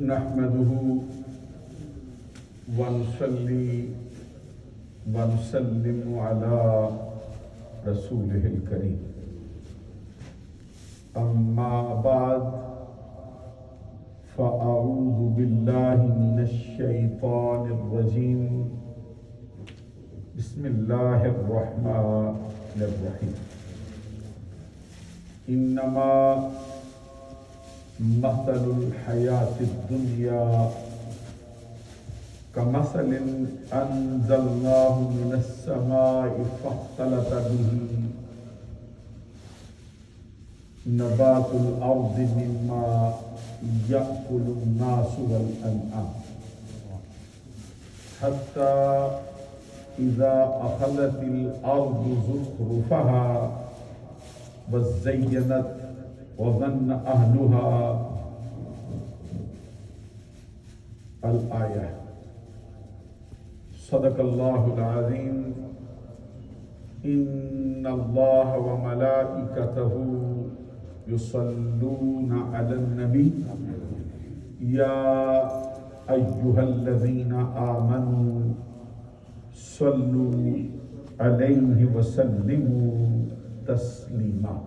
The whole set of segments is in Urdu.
نحمده ونصلي ونسلم على رسوله الكريم أما بعد فأعوذ بالله من الشيطان الرجيم بسم الله الرحمن الرحيم إنما مثل الحياة الدنيا كمثل أنزلناه من السماء فاختلط به نبات الأرض مما يأكل الناس والأنعام حتى إذا أخذت الأرض زخرفها وزينت وظن أهلها الآية صدق الله العظيم إن الله وملائكته يصلون على النبي يا أيها الذين آمنوا صلوا عليه وسلموا تسليما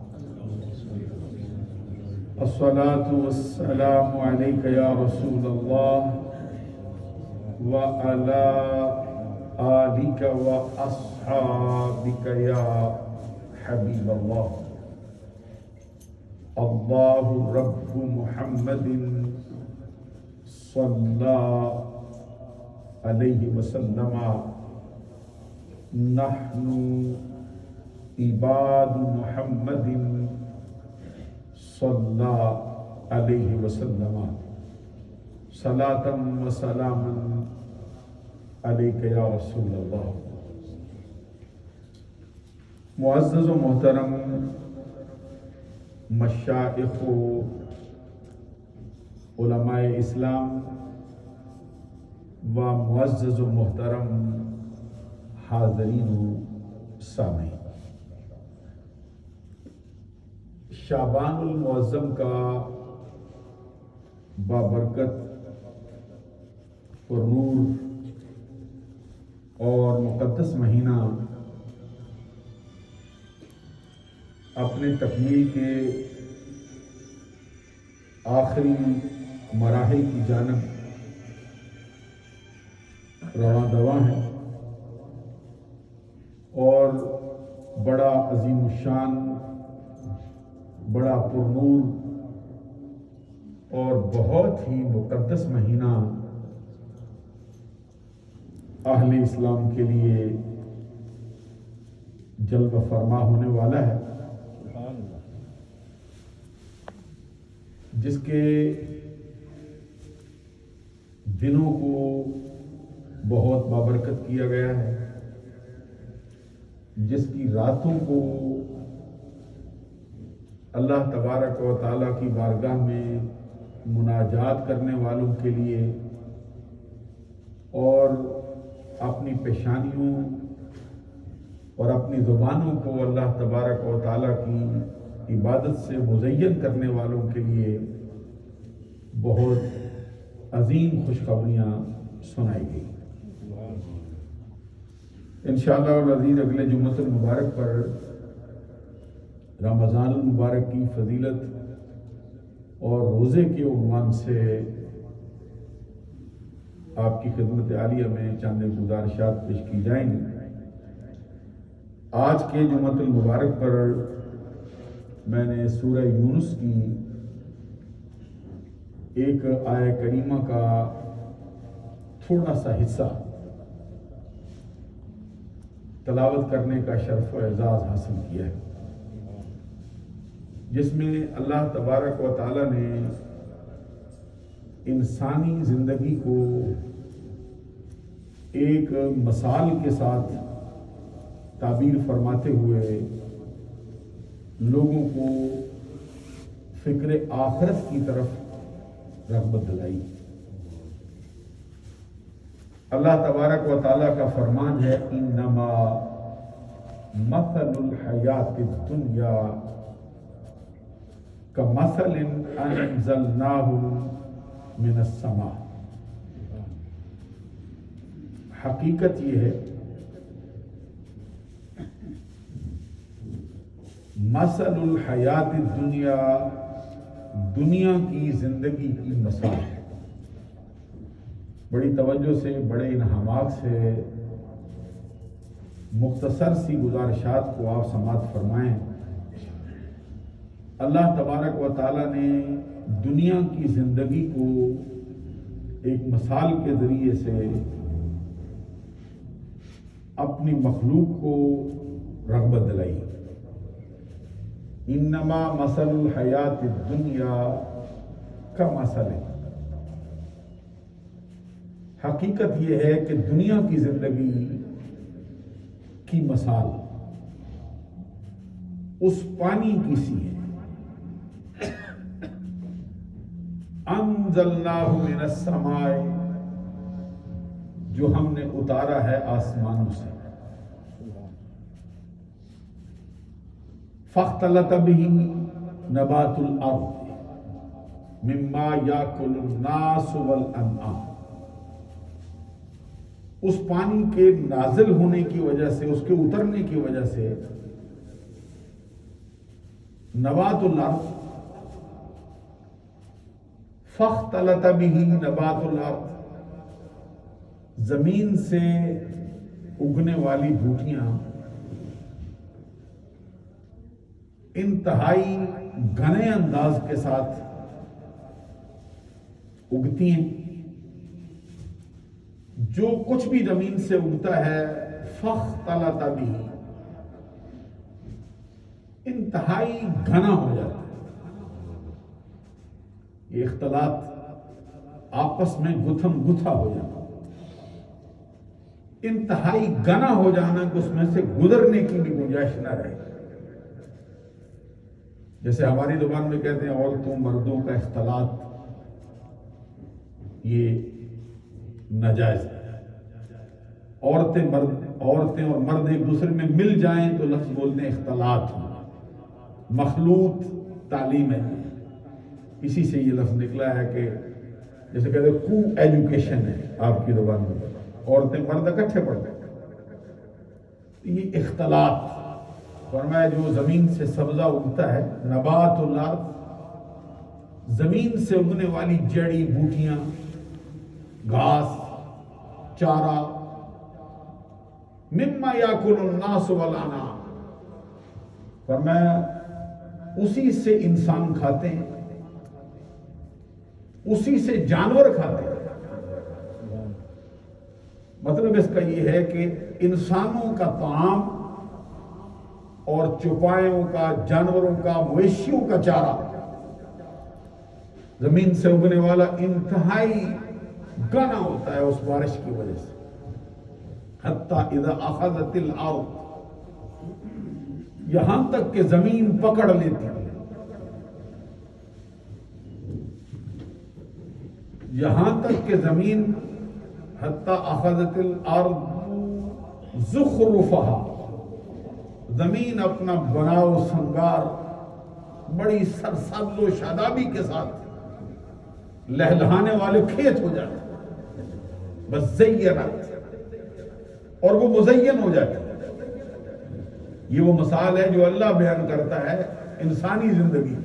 الصلاة والسلام عليك يا رسول الله وعلى آلك وأصحابك يا حبيب الله الله رب محمد صلى عليه وسلم نحن عباد محمد صلى عليه وسلم صلاة وسلاما عليك يا رسول الله. معزز و محترم مشائخ و علماء اسلام و معزز و محترم حاضرین و سامعین، شعبان المعظم کا بابرکت پرنور اور مقدس مہینہ اپنے تکمیل کے آخری مراحل کی جانب رواں دواں ہے اور بڑا عظیم الشان، بڑا پرنور اور بہت ہی مقدس مہینہ اہل اسلام کے لیے جلوہ فرما ہونے والا ہے، جس کے دنوں کو بہت بابرکت کیا گیا ہے، جس کی راتوں کو اللہ تبارک و تعالیٰ کی بارگاہ میں مناجات کرنے والوں کے لیے اور اپنی پیشانیوں اور اپنی زبانوں کو اللہ تبارک و تعالیٰ کی عبادت سے مزین کرنے والوں کے لیے بہت عظیم خوشخبریاں سنائی گئی. انشاءاللہ العزیز اگلے جمعۃ المبارک پر رمضان المبارک کی فضیلت اور روزے کے عنوان سے آپ کی خدمت عالیہ میں چند گزارشات پیش کی جائیں گی. آج کے جمعۃ المبارک پر میں نے سورہ یونس کی ایک آیہ کریمہ کا تھوڑا سا حصہ تلاوت کرنے کا شرف و اعزاز حاصل کیا ہے، جس میں اللہ تبارک و تعالیٰ نے انسانی زندگی کو ایک مثال کے ساتھ تعبیر فرماتے ہوئے لوگوں کو فکر آخرت کی طرف رغبت دلائی. اللہ تبارک و تعالیٰ کا فرمان ہے انما مثل الحیات الدنیا کمثل انزلناہ من السماء. حقیقت یہ ہے مثل الحیات الدنیا، دنیا کی زندگی کی مثال ہے. بڑی توجہ سے، بڑے انہماک سے مختصر سی گزارشات کو آپ سماعت فرمائیں. اللہ تبارک و تعالیٰ نے دنیا کی زندگی کو ایک مثال کے ذریعے سے اپنی مخلوق کو رغبت دلائی. انما مثل الحیات الدنیا کا مثل ہے. حقیقت یہ ہے کہ دنیا کی زندگی کی مثال اس پانی کی سی ہے. انزلناہ من السماء، جو ہم نے اتارا ہے آسمانوں سے. فاختلط به نبات الارض مما یاکل الناس والانعام. اس پانی کے نازل ہونے کی وجہ سے، اس کے اترنے کی وجہ سے نبات الارض، فاختلط به نبات الارض، زمین سے اگنے والی بوٹیاں انتہائی گھنے انداز کے ساتھ اگتی ہیں. جو کچھ بھی زمین سے اگتا ہے فاختلط به، انتہائی گھنا ہو جاتا ہے. یہ اختلاط آپس میں گتھم گتھا ہو جانا، انتہائی گھنا ہو جانا کہ اس میں سے گزرنے کی بھی گنجائش نہ رہے. جیسے ہماری زبان میں کہتے ہیں عورتوں مردوں کا اختلاط یہ ناجائز ہے. عورتیں اور مرد ایک دوسرے میں مل جائیں تو لفظ بولتے ہیں اختلاط. مخلوط تعلیم ہے، اسی سے یہ لفظ نکلا ہے کہ جیسے کہتے ہیں کو ایجوکیشن ہے آپ کی زبان میں، عورتیں مرد اکٹھے پڑھتے ہیں. یہ اختلاط فرمایا جو زمین سے سبزہ اگتا ہے، نبات الارض، زمین سے اگنے والی جڑی بوٹیاں، گھاس، چارہ، مما یاکل الناس والانعام، فرمایا اسی سے انسان کھاتے ہیں، اسی سے جانور کھاتے ہیں. مطلب اس کا یہ ہے کہ انسانوں کا طعام اور چوپایوں کا، جانوروں کا، مویشیوں کا چارہ زمین سے اگنے والا انتہائی گھنا ہوتا ہے اس بارش کی وجہ سے. حتی اذا اخذت الارض، یہاں تک کہ زمین پکڑ لیتی ہے، یہاں تک کہ زمین حتی اخذت الارض زخرفہا، زمین اپنا بناؤ سنگار بڑی سرسبز و شادابی کے ساتھ لہلہانے والے کھیت ہو جاتے ہیں. بس زینت، اور وہ مزین ہو جاتے ہیں. یہ وہ مثال ہے جو اللہ بیان کرتا ہے انسانی زندگی.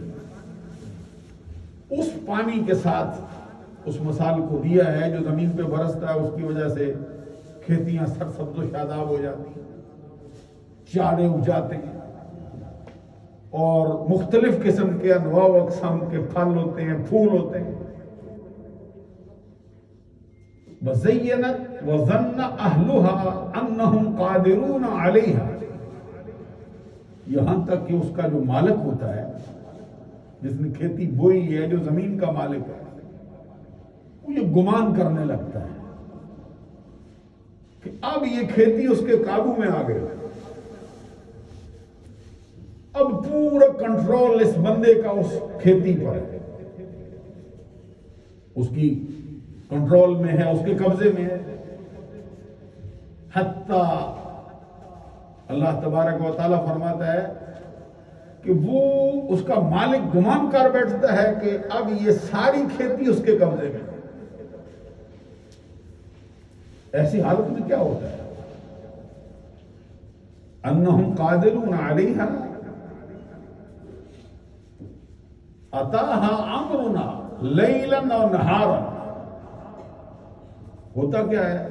اس پانی کے ساتھ اس مثال کو دیا ہے جو زمین پہ برستا ہے، اس کی وجہ سے کھیتیاں سرسبز و شاداب ہو جاتی ہیں، چارے اگ جاتے ہیں، اور مختلف قسم کے انواع و اقسام کے پھل ہوتے ہیں، پھول ہوتے ہیں. وَزَيَّنَتْ وَظَنَّ أَهْلُهَا أَنَّهُمْ قَادِرُونَ عَلَيْهَا، یہاں تک کہ اس کا جو مالک ہوتا ہے، جس نے کھیتی بوئی ہے، جو زمین کا مالک ہے، وہ یہ گمان کرنے لگتا ہے کہ اب یہ کھیتی اس کے قابو میں آ گئی، اب پورا کنٹرول اس بندے کا اس کھیتی پر ہے، اس کی کنٹرول میں ہے، اس کے قبضے میں ہے. حتیٰ اللہ تبارک و تعالیٰ فرماتا ہے کہ وہ اس کا مالک گمان کر بیٹھتا ہے کہ اب یہ ساری کھیتی اس کے قبضے میں. ایسی حالت میں کیا ہوتا ہے؟ انہم قادرون علیہا اتاہا امرنا لیلا و نہارا. ہوتا کیا ہے؟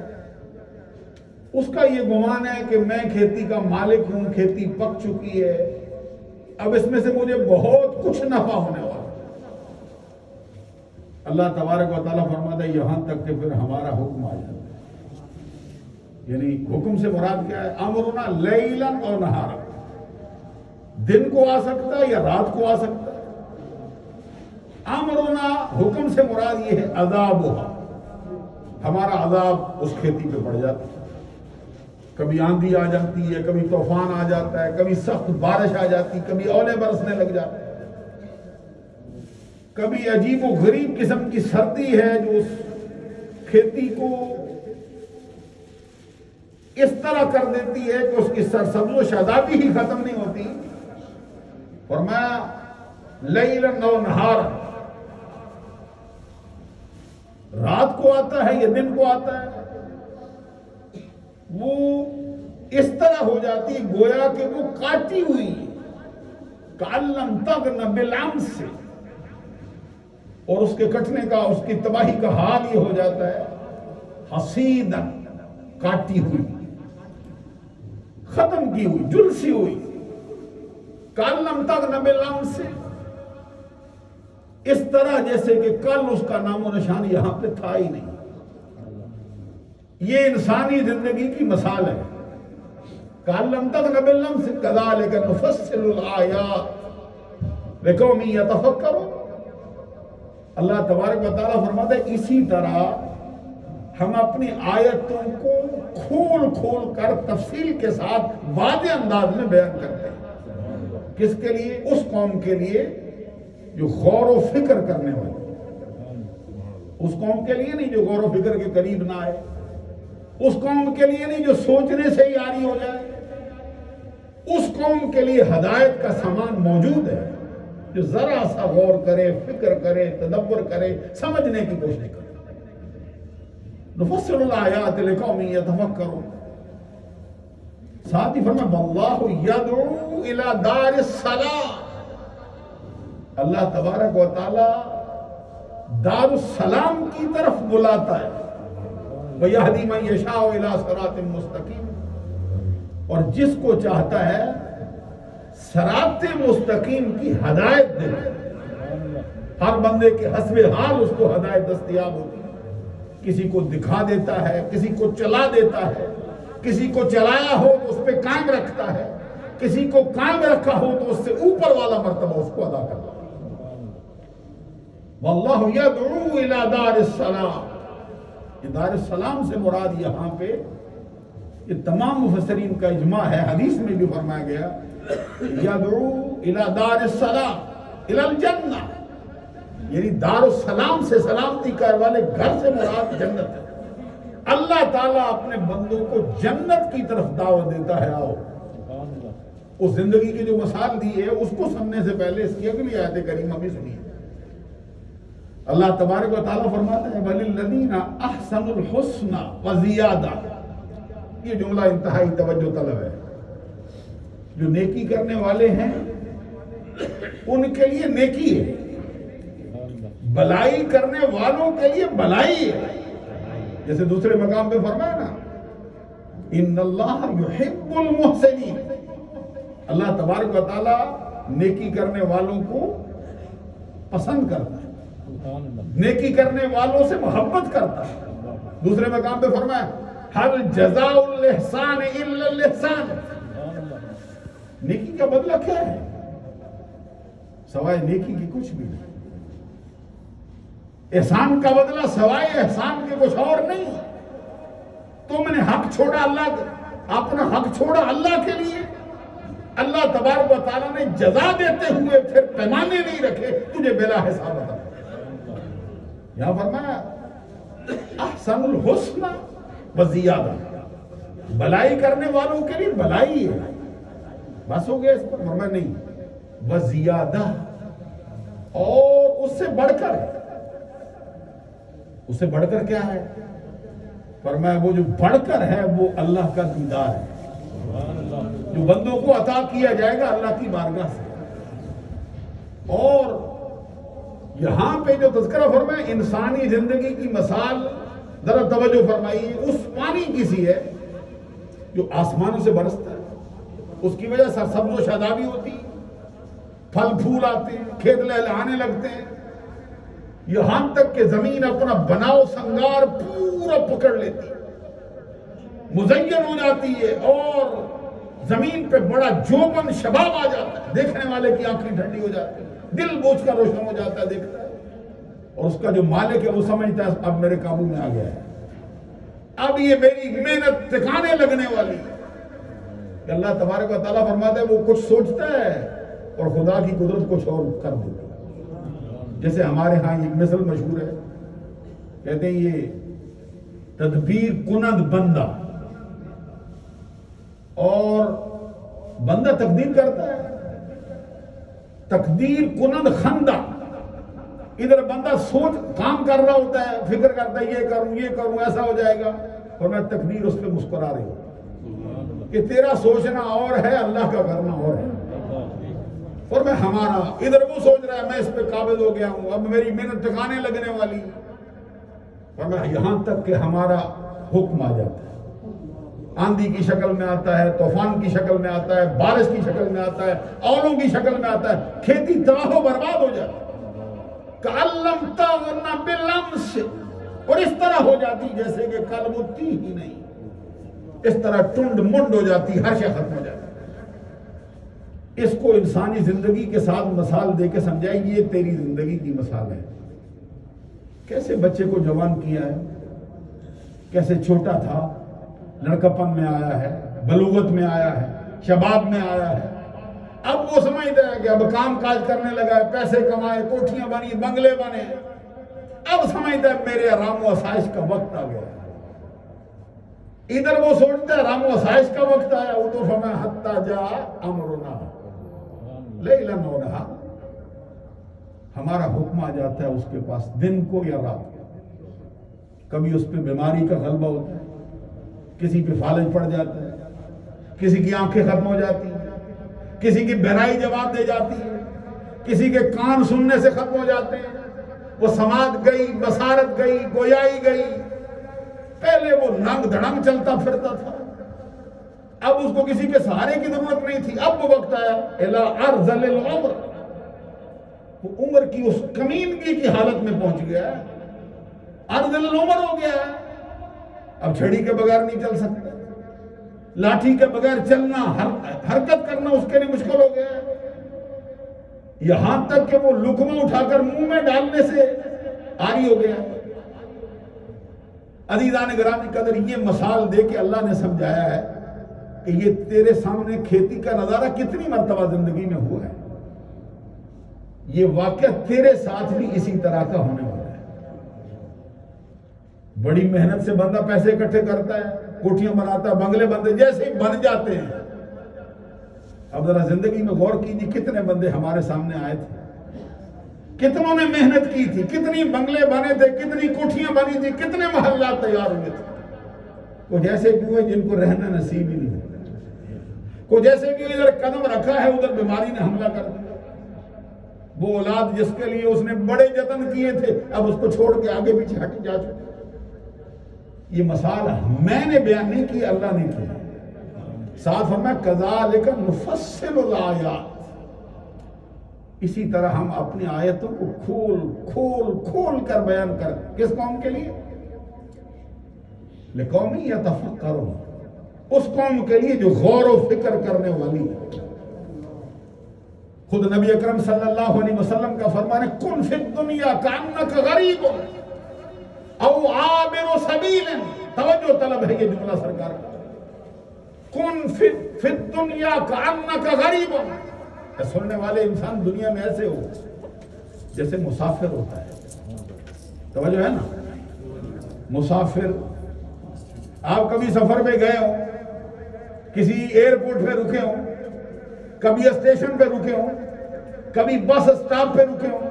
اس کا یہ گمان ہے کہ میں کھیتی کا مالک ہوں، کھیتی پک چکی ہے، اب اس میں سے مجھے بہت کچھ نفع ہونے والا. اللہ تبارک و تعالیٰ فرماتا ہے یہاں تک کہ پھر ہمارا حکم آ جاتا ہے. یعنی حکم سے مراد کیا ہے؟ امرنا لیلا و نہارا. دن کو آ سکتا ہے یا رات کو آ سکتا ہے. امرنا حکم سے مراد یہ ہے عذابها، ہمارا عذاب اس کھیتی پہ پڑ جاتا ہے. کبھی آندھی آ جاتی ہے، کبھی طوفان آ جاتا ہے، کبھی سخت بارش آ جاتی، کبھی اولے برسنے لگ جاتے ہیں، کبھی عجیب و غریب قسم کی سردی ہے جو اس کھیتی کو اس طرح کر دیتی ہے کہ اس کی سرسبز و شادابی ہی ختم نہیں ہوتی. فرمایا لیلا و نہارا، رات کو آتا ہے یا دن کو آتا ہے، وہ اس طرح ہو جاتی گویا کہ وہ کاٹی ہوئی کَأَلَّمْ تَغْنَ بِالْأَمْسِ سے. اور اس کے کٹنے کا، اس کی تباہی کا حال یہ ہو جاتا ہے حصیداً، کاٹی ہوئی، ختم کی ہوئی، جلسی ہوئی. کَأَلَّمْ تَغْنَ بِالْأَمْسِ سے اس طرح جیسے کہ کل اس کا نام و نشان یہاں پہ تھا ہی نہیں. یہ انسانی زندگی کی مثال ہے. کَأَلَّمْ تَغْنَ بِالْأَمْسِ كَذَلِكَ نُفَصِّلُ الْآيَاتِ لِقَوْمٍ يَتَفَكَّرُونَ. اللہ تبارک و تعالیٰ فرماتا ہے اسی طرح ہم اپنی آیتوں کو کھول کھول کر تفصیل کے ساتھ واضح انداز میں بیان کرتے ہیں. کس کے لیے؟ اس قوم کے لیے جو غور و فکر کرنے والی. اس قوم کے لیے نہیں جو غور و فکر کے قریب نہ آئے، اس قوم کے لیے نہیں جو سوچنے سے ہی عاری ہو جائے. اس قوم کے لیے ہدایت کا سامان موجود ہے جو ذرا سا غور کرے، فکر کرے، تدبر کرے، سمجھنے کی کوشش کرے. نفصل الآیات لقوم یتفکرون. ساتھ ہی فرمایا واللہ یدعو الی دار السلام. اللہ تبارک و تعالی دار السلام کی طرف بلاتا ہے. وَيَهْدِي مَن يَشَاءُ إِلَىٰ صِرَاطٍ مُسْتَقِيمٍ. اور جس کو چاہتا ہے صراط مستقیم کی ہدایت دے. ہر بندے کے حسب حال اس کو ہدایت دستیاب ہوتی ہے. کسی کو دکھا دیتا ہے، کسی کو چلا دیتا ہے، کسی کو چلایا ہو تو اس پہ قائم رکھتا ہے، کسی کو قائم رکھا ہو تو اس سے اوپر والا مرتبہ اس کو ادا کرتا ہے. واللہ یدعو الی دار السلام. یہ دار السلام سے مراد یہاں پہ یہ تمام مفسرین کا اجماع ہے. حدیث میں بھی فرمایا گیا یدعو الی دار السلام الی الجنہ، یعنی دار السلام سے سلامتی کرنے والے گھر سے مراد جنت ہے. اللہ تعالیٰ اپنے بندوں کو جنت کی طرف دعوت دیتا ہے. آؤ. اس زندگی کی جو مثال دی ہے اس کو سننے سے پہلے اس کی اگلی آیت کریمہ بھی سنیے. اللہ تبارک و تعالیٰ فرماتا ہے وَلِلَّذِينَ أَحْسَنُوا الْحُسْنَ وَزِيَادَةٌ. یہ جملہ انتہائی توجہ طلب ہے. جو نیکی کرنے والے ہیں ان کے لیے نیکی ہے، بلائی کرنے والوں کے لیے بلائی ہے. جیسے دوسرے مقام پہ فرمایا نا ان اللہ یحب المحسنین. اللہ تبارک و تعالیٰ نیکی کرنے والوں کو پسند کرتا ہے، نیکی کرنے والوں سے محبت کرتا ہے. دوسرے مقام پہ فرمایا هل جزاء الاحسان الا الاحسان. نیکی کا بدلہ کیا ہے؟ سوائے نیکی کی کچھ بھی نہیں. احسان کا بدلہ سوائے احسان کے کچھ اور نہیں. تم نے حق چھوڑا اللہ کا، اپنا حق چھوڑا اللہ کے لیے. اللہ تبارک و تعالیٰ نے جزا دیتے ہوئے پھر پیمانے نہیں رکھے، تجھے بلا حساب عطا. یہاں فرمایا احسن الحسن وزیادہ. بلائی کرنے والوں کے لیے بلائی ہے. بس ہو گیا اس پر؟ فرمایا نہیں، وزیادہ، اور اس سے بڑھ کر، اس سے بڑھ کر کیا ہے؟ فرمایا وہ جو بڑھ کر ہے وہ اللہ کا دیدار ہے، جو بندوں کو عطا کیا جائے گا اللہ کی بارگاہ سے۔ اور یہاں پہ جو تذکرہ فرمایا انسانی زندگی کی مثال، ذرا توجہ فرمائیے، اس پانی کی سی ہے جو آسمانوں سے برستا ہے، اس کی وجہ سے سبز و شادابی ہوتی ہے، پھل پھول آتے ہیں، کھیت لہلہانے لگتے ہیں، یہاں تک کہ زمین اپنا بناؤ سنگار پورا پکڑ لیتی ہے، مزین ہو جاتی ہے، اور زمین پہ بڑا جوبن شباب آ جاتا ہے، دیکھنے والے کی آنکھیں ٹھنڈی ہو جاتی ہے، دل بوجھ کر روشن ہو جاتا ہے، دیکھتا ہے، اور اس کا جو مالک ہے وہ سمجھتا ہے اب میرے قابو میں آ گیا ہے، اب یہ میری محنت ٹھکانے لگنے والی ہے۔ کہ اللہ تبارک و تعالیٰ فرماتا ہے وہ کچھ سوچتا ہے اور خدا کی قدرت کچھ اور کر دیتا ہے۔ جیسے ہمارے ہاں ایک مثل مشہور ہے، کہتے ہیں یہ تدبیر کنند بندہ، اور بندہ تقدیر کرتا ہے، تقدیر کنند خندہ، ادھر بندہ سوچ کام کر رہا ہوتا ہے، فکر کرتا ہے یہ کروں ایسا ہو جائے گا، اور میں تقدیر اس پہ مسکرا رہی ہوں کہ تیرا سوچنا اور ہے، اللہ کا کرنا اور ہے، اور میں ہمارا، ادھر وہ سوچ رہا ہے میں اس پہ قابل ہو گیا ہوں، اب میری محنت ٹھکانے لگنے والی، اور میں یہاں تک کہ ہمارا حکم آ جاتا ہے، آندھی کی شکل میں آتا ہے، طوفان کی شکل میں آتا ہے، بارش کی شکل میں آتا ہے، اولوں کی شکل میں آتا ہے، کھیتی تباہ و برباد ہو جاتی ہے، کَأَلَّمْ تَغْنَ بِالْأَمْسِ، اور اس طرح ہو جاتی جیسے کہ کل وہ تھی ہی نہیں، اس طرح ٹنڈ منڈ ہو جاتی، ہر شے ختم ہو جاتی۔ اس کو انسانی زندگی کے ساتھ مثال دے کے سمجھائے، یہ تیری زندگی کی مثال ہے، کیسے بچے کو جوان کیا ہے، کیسے چھوٹا تھا، لڑکپن میں آیا ہے، بلوغت میں آیا ہے، شباب میں آیا ہے، اب وہ سمجھتا ہے کہ اب کام کاج کرنے لگا ہے، پیسے کمائے، کوٹھیاں بنی، بنگلے بنے، اب سمجھتا ہے میرے آرام و آسائش کا وقت آ گیا۔ ادھر وہ سوچتا ہے آرام و آسائش کا وقت آیا، وہ تو فرمایا حتی جاء امرنا لیلا ونہارا، ہمارا حکم آ جاتا ہے اس کے پاس، دن کو یا رات کو، کبھی اس پہ بیماری کا غلبہ ہوتا ہے، کسی پہ فالج پڑ جاتا ہے، کسی کی آنکھیں ختم ہو جاتی ہیں، کسی کی بہرائی جواب دے جاتی ہے، کسی کے کان سننے سے ختم ہو جاتے ہیں، وہ سماعت گئی، بصارت گئی، گویائی گئی، پہلے وہ ننگ دھڑنگ چلتا پھرتا تھا، اب اس کو کسی کے سہارے کی ضرورت نہیں تھی، اب وہ وقت آیا الی ارذل العمر، وہ عمر کی اس کمینگی کی حالت میں پہنچ گیا ہے، ارذل العمر ہو گیا ہے، اب چھڑی کے بغیر نہیں چل سکتا، لاٹھی کے بغیر چلنا، حرکت کرنا اس کے لیے مشکل ہو گیا ہے، یہاں تک کہ وہ لقمہ اٹھا کر منہ میں ڈالنے سے عاری ہو گیا۔ عزیزان گرامی قدر، یہ مثال دے کے اللہ نے سمجھایا ہے کہ یہ تیرے سامنے کھیتی کا نظارہ کتنی مرتبہ زندگی میں ہوا ہے، یہ واقعہ تیرے ساتھ بھی اسی طرح کا ہونے والا ہے۔ بڑی محنت سے بندہ پیسے اکٹھے کرتا ہے، کوٹھیاں بناتا ہے، بنگلے بنتے، جیسے ہی بن جاتے ہیں، اب ذرا زندگی میں غور کیجیے، کتنے بندے ہمارے سامنے آئے تھے، کتنوں نے محنت کی تھی، کتنی بنگلے بنے تھے، کتنی کوٹھیاں بنی تھی، کتنے محلات تیار ہوئے تھے، وہ جیسے بھی ہوئے جن کو رہنا نصیب ہی نہیں ہوا، کو جیسے بھی ادھر قدم رکھا ہے ادھر بیماری نے حملہ کر دیا، وہ اولاد جس کے لیے اس نے بڑے جتن کیے تھے اب اس کو چھوڑ کے آگے پیچھے ہٹ جا چکے۔ یہ مثال میں نے بیان نہیں کی، اللہ نے کی، ساتھ فرمایا کذالک نفصل الآیات، اسی طرح ہم اپنی آیتوں کو کھول کھول کھول کر بیان کر، کس قوم کے لیے؟ لقوم یتفکرون، اس قوم کے لیے جو غور و فکر کرنے والی ہے۔ خود نبی اکرم صلی اللہ علیہ وسلم کا فرمان ہے کن فی الدنیا کانک غریب او عابر سبیل، توجہ طلب ہے یہ جملہ سرکار کا، کن فی الدنیا کانک غریب، سننے والے انسان دنیا میں ایسے ہو جیسے مسافر ہوتا ہے، توجہ ہے نا، مسافر، آپ کبھی سفر پہ گئے ہوں، کسی ایئرپورٹ پہ رکے ہوں، کبھی اسٹیشن پہ رکے ہوں، کبھی بس اسٹاپ پہ رکے ہو،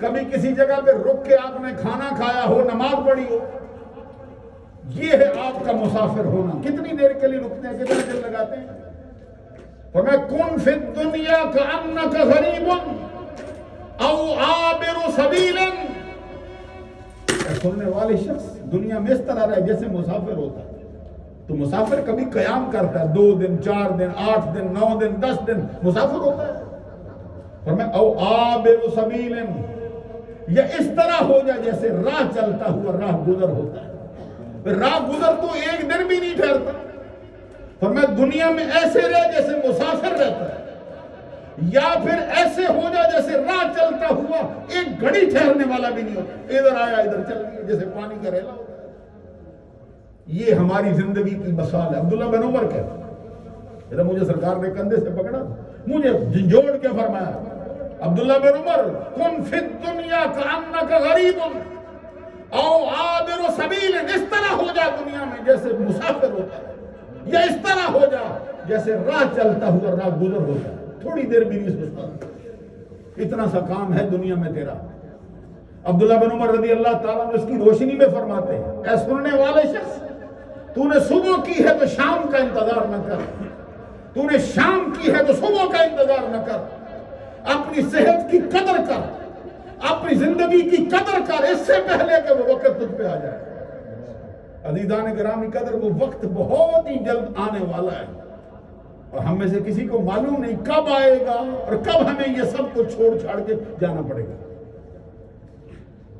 کبھی کسی جگہ پہ رک کے آپ نے کھانا کھایا ہو، نماز پڑھی ہو. یہ ہے آپ کا مسافر ہونا. کتنی دیر کے لیے رکتے ہیں، کتنے دیر لگاتے ہیں؟ فرمایا کن فی الدنیا کأنک غریب او عابر سبیل. سننے والے شخص دنیا میں اس طرح رہے جیسے مسافر ہوتا ہے. تو مسافر کبھی قیام کرتا ہے 2 دن 4 دن 8 دن 9 دن 10 دن مسافر ہوتا ہے. فرمایا او عابر سبیل، یا اس طرح ہو جائے جیسے راہ چلتا ہوا راہ گزر ہوتا ہے. راہ گزر تو ایک دن بھی نہیں ٹھہرتا. فرمایا دنیا میں ایسے رہے جیسے مسافر رہتا ہے، یا پھر ایسے ہو جائے جیسے راہ چلتا ہوا ایک گھڑی ٹھہرنے والا بھی نہیں ہوتا، ادھر آیا ادھر چل گیا جیسے پانی کا ریلا ہوتا ہے. یہ ہماری زندگی کی مثال ہے. عبداللہ بن عمر کہتے ہیں، مجھے سرکار نے کندھے سے پکڑا، مجھے جھنجھوڑ کے فرمایا عبداللہ بن عمر کن فی الدنیا کأنک غریب او عابر سبیل. اس طرح ہو جا دنیا میں جیسے مسافر ہوتا ہے، یا اس طرح ہو جا جیسے راہ چلتا ہوا راہ گزر ہوتا ہے. تھوڑی دیر بھی نہیں سوچتا، اتنا سا کام ہے دنیا میں تیرا. عبداللہ بن عمر رضی اللہ تعالیٰ عنہ اس کی روشنی میں فرماتے ہیں، اے سننے والے شخص، تو نے صبح کی ہے تو شام کا انتظار نہ کر، تو نے شام کی ہے تو صبح کا انتظار نہ کر. اپنی صحت کی قدر کر، اپنی زندگی کی قدر کر اس سے پہلے کہ وہ وقت تجھ پہ آ جائے. عزیزان گرامی قدر، وہ وقت بہت ہی جلد آنے والا ہے، اور ہم میں سے کسی کو معلوم نہیں کب آئے گا اور کب ہمیں یہ سب کو چھوڑ چھاڑ کے جانا پڑے گا.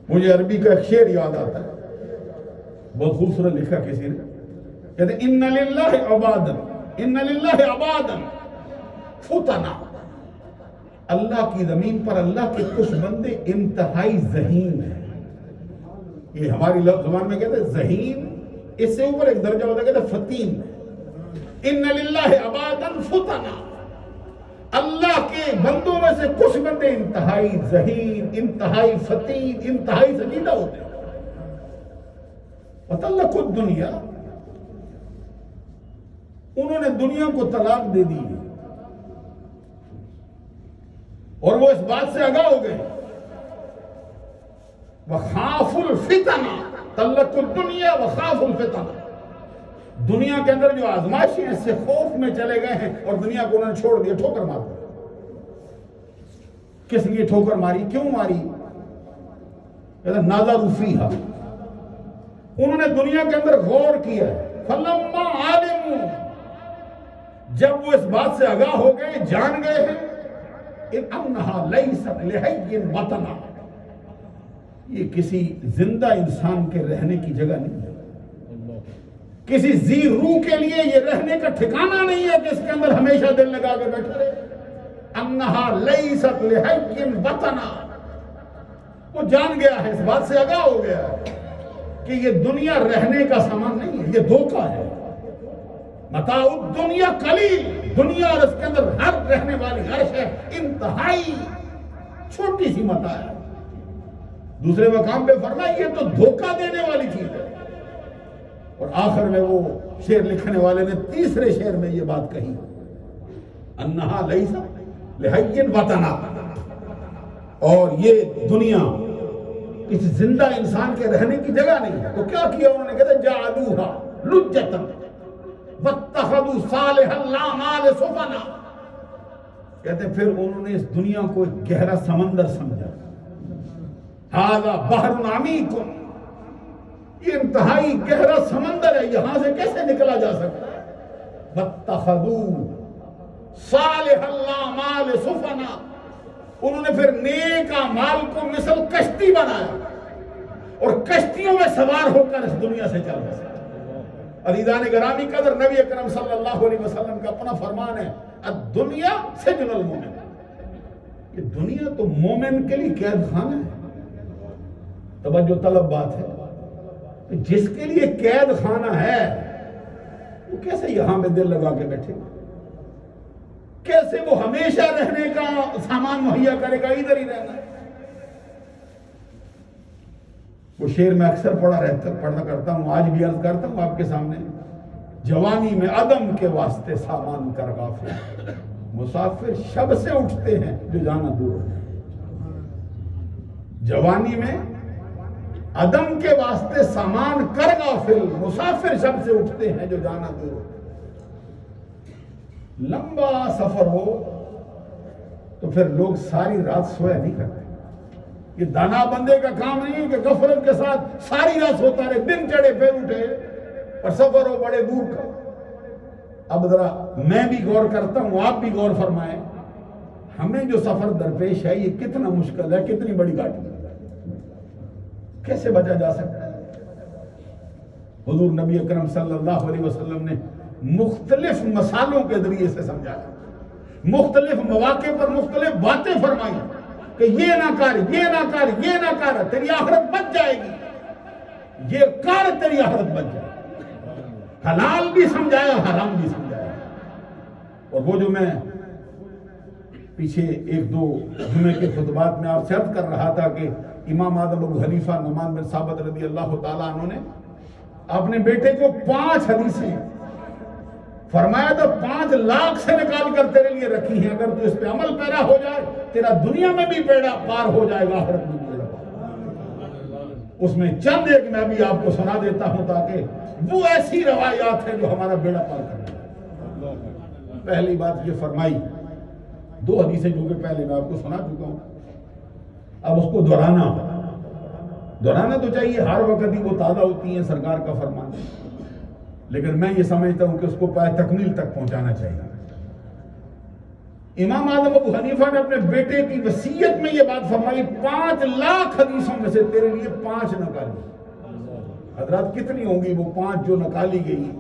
مجھے عربی کا ایک شعر یاد آتا ہے، بہت خوبصورت لکھا کسی نے، کہتے ہیں ان للہ عبادا فتنا. اللہ کی زمین پر اللہ کے کچھ بندے انتہائی ذہین ہیں. یہ ہماری زبان میں کہتے ہیں ذہین، اس سے اوپر ایک درجہ ہوتا ہے کہتے ہیں فتین. ان للہ عبادا فتنا، اللہ کے بندوں میں سے کچھ بندے انتہائی ذہین، انتہائی فتین، انتہائی سنجیدہ ہوتے ہیں. وَطَلَّقُوا الدُّنْيَا، انہوں نے دنیا کو طلاق دے دی اور وہ اس بات سے آگاہ ہو گئے وَخَافُوا الْفِتَنَ. طَلَّقُوا الدُّنْيَا وَخَافُوا الْفِتَنَ. دنیا کے اندر جو آزمائشیں ہیں اس سے خوف میں چلے گئے ہیں اور دنیا کو انہوں نے چھوڑ دیا، ٹھوکر مار دیا. کس لیے ٹھوکر ماری، کیوں ماری؟ نَظَرُوا فِيهَا، انہوں نے دنیا کے اندر غور کیا. فَلَمَّا عَلِمُوا، جب وہ اس بات سے آگاہ ہو گئے، جان گئے ہیں اِنَّهَا لَيْسَتْ لِحَيٍّ وَطَنًا، یہ کسی زندہ انسان کے رہنے کی جگہ نہیں ہے، کسی ذی روح کے لیے یہ رہنے کا ٹھکانہ نہیں ہے کہ اس کے اندر ہمیشہ دل لگا کے بیٹھا رہے. اَنَّهَا لَيْسَتْ لِحَيٍّ وَطَنًا. وہ جان گیا ہے، اس بات سے آگاہ ہو گیا ہے کہ یہ دنیا رہنے کا سامان نہیں ہے، یہ دھوکہ ہے. متاع الدنیا قلیل، دنیا اور اس کے اندر ہر رہنے والی ہر شے انتہائی چھوٹی سی متاع ہے. دوسرے مقام پہ فرمایا یہ تو دھوکہ دینے والی چیز ہے. اور آخر میں وہ شعر لکھنے والے نے تیسرے شعر میں یہ بات کہی، انہا لیسا لحین وطنا. اور یہ دنیا اس زندہ انسان کے رہنے کی جگہ نہیں ہے. تو کیا کیا انہوں نے؟ کہتے جعلوہا لجتا واتخذوا صالح الاعمال سفنا. کہتے پھر انہوں نے اس دنیا کو ایک گہرا سمندر سمجھا. ھذا بحر عمیق، یہ انتہائی گہرا سمندر ہے، یہاں سے کیسے نکلا جا سکتا ہے؟ واتخذوا صالح الاعمال سفنا، انہوں نے پھر نیک اعمال کو مثل کشتی بنایا اور کشتیوں میں سوار ہو کر اس دنیا سے چل رہے. عزیزان گرامی قدر، نبی اکرم صلی اللہ علیہ وسلم کا اپنا فرمان ہے الدنیا سجن المومن. یہ دنیا تو مومن کے لیے قید خانہ ہے. توجہ طلب بات ہے، جس کے لیے قید خانہ ہے وہ کیسے یہاں پہ دل لگا کے بیٹھے گا؟ کیسے وہ ہمیشہ رہنے کا سامان مہیا کرے گا؟ ادھر ہی رہنا ہے. وہ شعر میں اکثر پڑھنا کرتا ہوں، آج بھی عرض کرتا ہوں آپ کے سامنے، جوانی میں عدم کے واسطے سامان کر غافل، مسافر شب سے اٹھتے ہیں جو جانا دور ہے. جوانی میں عدم کے واسطے سامان کر غافل، مسافر شب سے اٹھتے ہیں جو جانا دور ہے. لمبا سفر ہو تو پھر لوگ ساری رات سویا نہیں کرتے. یہ دانا بندے کا کام نہیں ہے کہ غفلت کے ساتھ ساری رات سوتا رہے، دن چڑھے پھر اٹھے، اور سفر ہو بڑے دور کا. اب ذرا میں بھی غور کرتا ہوں، آپ بھی غور فرمائیں، ہمیں جو سفر درپیش ہے یہ کتنا مشکل ہے، کتنی بڑی گھاٹی ہے، کیسے بچا جا سکتا ہے؟ حضور نبی اکرم صلی اللہ علیہ وسلم نے مختلف مثالوں کے ذریعے سے سمجھایا، مختلف مواقع پر مختلف باتیں فرمائی کہ یہ نہ کر، یہ نہ کر، یہ نہ کر، تیری آخرت بچ جائے گی، یہ کر تیری آخرت بچ جائے گی. حلال بھی سمجھایا، حرام بھی سمجھایا. اور وہ جو میں پیچھے ایک دو جمعے کے خطبات میں آپ سے عرض کر رہا تھا کہ امام اعظم ابو حنیفہ نعمان بن ثابت رضی اللہ تعالیٰ عنہ نے اپنے بیٹے کو 5 حدیثیں فرمایا تھا 5 لاکھ سے نکال کر تیرے لیے رکھی ہیں، اگر تو اس پہ عمل پیرا ہو جائے تیرا دنیا میں بھی بیڑا پار ہو جائے گا، آخرت میں بھی بیڑا پار. اس میں چند ایک میں بھی آپ کو سنا دیتا ہوں تاکہ وہ ایسی روایات ہیں جو ہمارا بیڑا پار کریں. پہلی بات یہ فرمائی، 2 حدیثیں جو کہ پہلے میں آپ کو سنا چکا ہوں، اب اس کو دہرانا تو چاہیے، ہر وقت ہی وہ تازہ ہوتی ہیں سرکار کا فرمان، لیکن میں یہ سمجھتا ہوں کہ اس کو پائے تکمیل تک پہنچانا چاہیے. امام اعظم ابو حنیفہ نے اپنے بیٹے کی وصیت میں یہ بات فرمائی، 5 لاکھ حدیثوں میں سے تیرے لیے 5 نکالی. حضرات کتنی ہوں گی وہ 5 جو نکالی گئی؟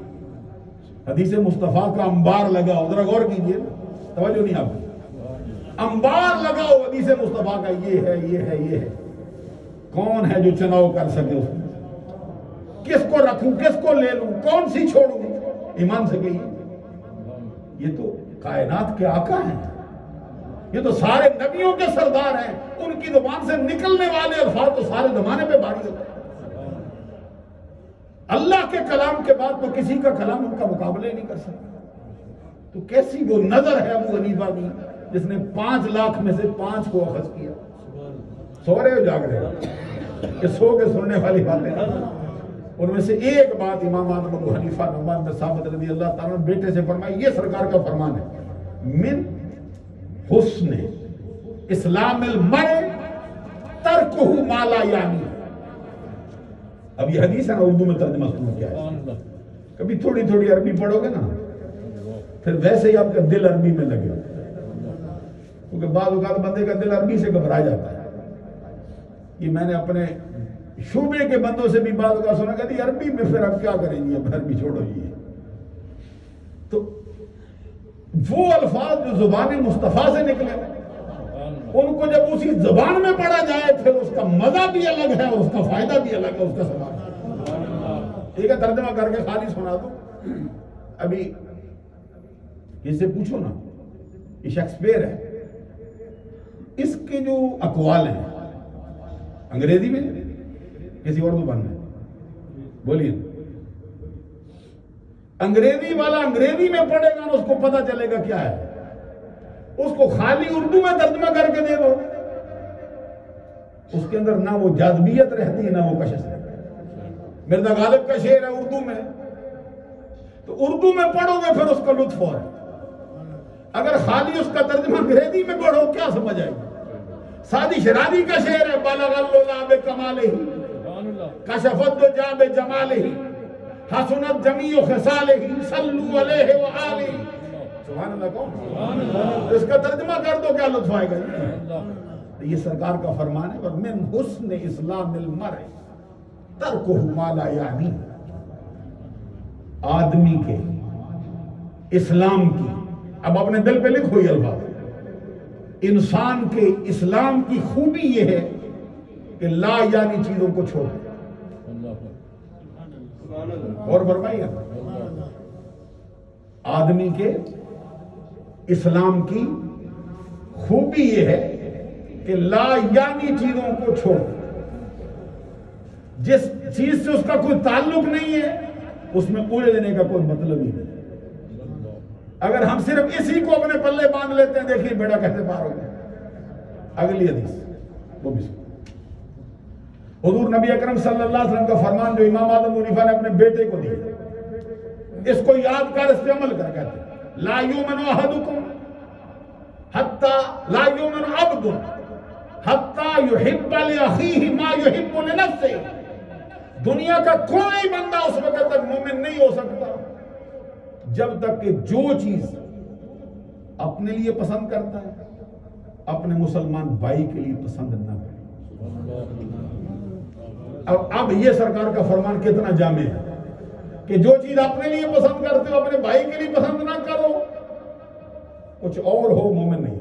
حدیث مصطفیٰ کا انبار لگا، ذرا غور کیجئے، توجہ نہیں آپ کو، انبار لگاؤ حدیث مصطفیٰ کا، یہ ہے، یہ ہے، یہ ہے. کون ہے جو چناؤ کر سکے اس میں؟ کس کو رکھوں، کس کو لے لوں، کون سی چھوڑوں؟ ایمان سے کہیے، یہ تو کائنات کے آقا ہیں، یہ تو سارے نبیوں کے سردار ہیں، ان کی زبان سے نکلنے والے الفاظ تو سارے زمانے پہ بھاری ہوتے ہیں. اللہ کے کلام کے بعد تو کسی کا کلام ان کا مقابلہ ہی نہیں کر سکتا. تو کیسی وہ نظر ہے ابو حنیفہ کی جس نے 5 لاکھ میں سے 5 کو اخذ کیا؟ سو رہے ہو جاگ رہے ہو کہ سو کے سننے والی باتیں؟ ان میں سے ایک بات امام اعظم ابو حنیفہ نعمان بن ثابت رضی اللہ تعالیٰ بیٹے سے فرمائی، یہ سرکار کا فرمان ہے، من حسن اسلام المرء ترکہ ما لا یعنی. اب یہ حدیث ہے نا، اردو میں ترجمہ سنو کیا ہے. کبھی تھوڑی تھوڑی عربی پڑھو گے نا پھر ویسے ہی آپ کا دل عربی میں لگے، کیونکہ بعض اوقات بندے کا دل عربی سے گھبرا جاتا ہے. یہ میں نے اپنے شعبے کے بندوں سے بھی بعض اوقات سنا کہ عربی میں پھر آپ کیا کریں گے، اب عربی چھوڑو جی. تو وہ الفاظ جو زبان مصطفیٰ سے نکلے ان کو جب اسی زبان میں پڑھا جائے پھر اس کا مزہ بھی الگ ہے، اس کا فائدہ بھی الگ ہے، اس کا سوال. ٹھیک ہے، ترجمہ کر کے خالی سنا دو. ابھی اس سے پوچھو نا، یہ شیکسپیئر ہے، اس کے جو اقوال ہیں انگریزی میں کسی اور زبان میں بولیے. انگریزی والا انگریزی میں پڑھے گا اس کو پتا چلے گا کیا ہے. اس کو خالی اردو میں ترجمہ کر کے دے دو، اس کے اندر نہ وہ جاذبیت رہتی ہے نہ وہ کشش رہتی ہے. مرزا غالب کا شعر ہے اردو میں، تو اردو میں پڑھو گے پھر اس کا لطف اور ہے. اگر خالی اس کا ترجمہ انگریزی میں پڑھو کیا سمجھ آئے گا؟ سعدی شرازی کا شعر ہے، بالغ اللولا بکمالہ کشفت دجا بجمالہ حسنت جمیع خصالہ صلو علیہ وآلہ. سبحان اللہ کون؟ اس کا ترجمہ کر دو کیا لطف آئے گا. یہ سرکار کا فرمان ہے، وَمِنْ حُسْنِ اسلام المرء ترکہ ما لا یعنی. آدمی کے اسلام کی، اب اپنے دل پہ لکھو یہ الفاظ، انسان کے اسلام کی خوبی یہ ہے کہ لا یعنی چیزوں کو چھوڑ. اور فرمائیے، آدمی کے اسلام کی خوبی یہ ہے کہ لا یعنی چیزوں کو چھوڑ. جس چیز سے اس کا کوئی تعلق نہیں ہے اس میں الجھنے کا کوئی مطلب ہی نہیں. اگر ہم صرف اسی کو اپنے پلے باندھ لیتے ہیں، دیکھیے بیڑا کیسے پار ہو گیا۔ اگلی حدیث وہ بھی حضور نبی اکرم صلی اللہ علیہ وسلم کا فرمان جو امام اعظم ابو حنیفہ نے اپنے بیٹے کو دیا، اس کو یاد کر، اس پہ عمل کر، کہتے ہیں لا یؤمن احدکم حتی لا یؤمن عبد حتی یحب لاخیہ ما یحب لنفسہ۔ دنیا کا کوئی بندہ اس وقت تک مومن نہیں ہو سکتا جب تک کہ جو چیز اپنے لیے پسند کرتا ہے اپنے مسلمان بھائی کے لیے پسند نہ کرے۔ اب یہ سرکار کا فرمان کتنا جامع ہے کہ جو چیز اپنے لیے پسند کرتے ہو اپنے بھائی کے لیے پسند نہ کرو، کچھ اور ہو مومن نہیں۔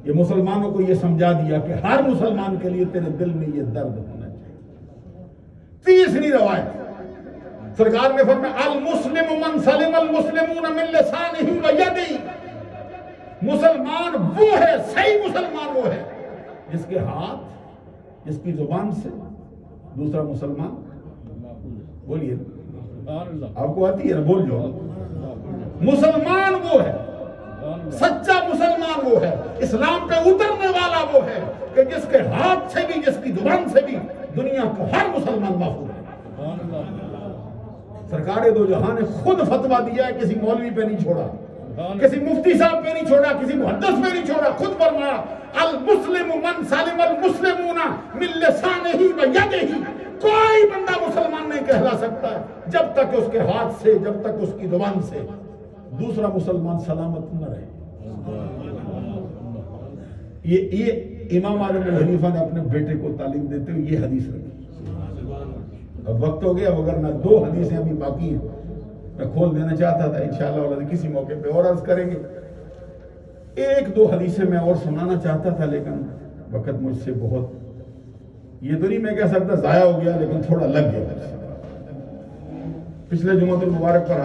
یہ مسلمانوں کو یہ سمجھا دیا کہ ہر مسلمان کے لیے تیرے دل میں یہ درد ہونا چاہیے۔ تیسری روایت سرکار نے فرمایا المسلم من سلم المسلمون من لسانہ و یدہ۔ مسلمان وہ ہے، صحیح مسلمان وہ ہے جس کے ہاتھ، جس کی زبان سے دوسرا مسلمان، بولیے آپ کو آتی ہے نا، بول جو، مسلمان وہ ہے، سچا مسلمان وہ ہے، اسلام پہ اترنے والا وہ ہے کہ جس کے ہاتھ سے بھی جس کی زبان سے بھی دنیا کا ہر مسلمان محفوظ ہے۔ سرکار دو جہاں نے خود فتویٰ دیا ہے، کسی مولوی پہ نہیں چھوڑا، کسی مفتی صاحب پہ نہیں چھوڑا، کسی محدث پہ نہیں چھوڑا، خود فرمایا المسلم من سلم المسلمون من لسانہ و یدہ۔ کوئی بندہ مسلمان نہیں کہلا سکتا جب تک اس کے ہاتھ سے، جب تک اس کی زبان سے دوسرا مسلمان سلامت نہ رہے۔ یہ امام اعظم ابو حنیفہ نے اپنے بیٹے کو تعلیم دیتے ہوئے یہ حدیث رکھی۔ اب وقت ہو گیا، مگر نہ دو حدیثیں ابھی باقی ہیں، میں کھول دینا چاہتا تھا، انشاءاللہ کسی موقع پہ اور عرض کریں گے۔ ایک دو حدیثیں میں اور سنانا چاہتا تھا لیکن وقت مجھ سے بہت، یہ تو نہیں میں کہہ سکتا ضائع ہو گیا، لیکن تھوڑا لگ گیا۔ پچھلے جمعۃ المبارک پر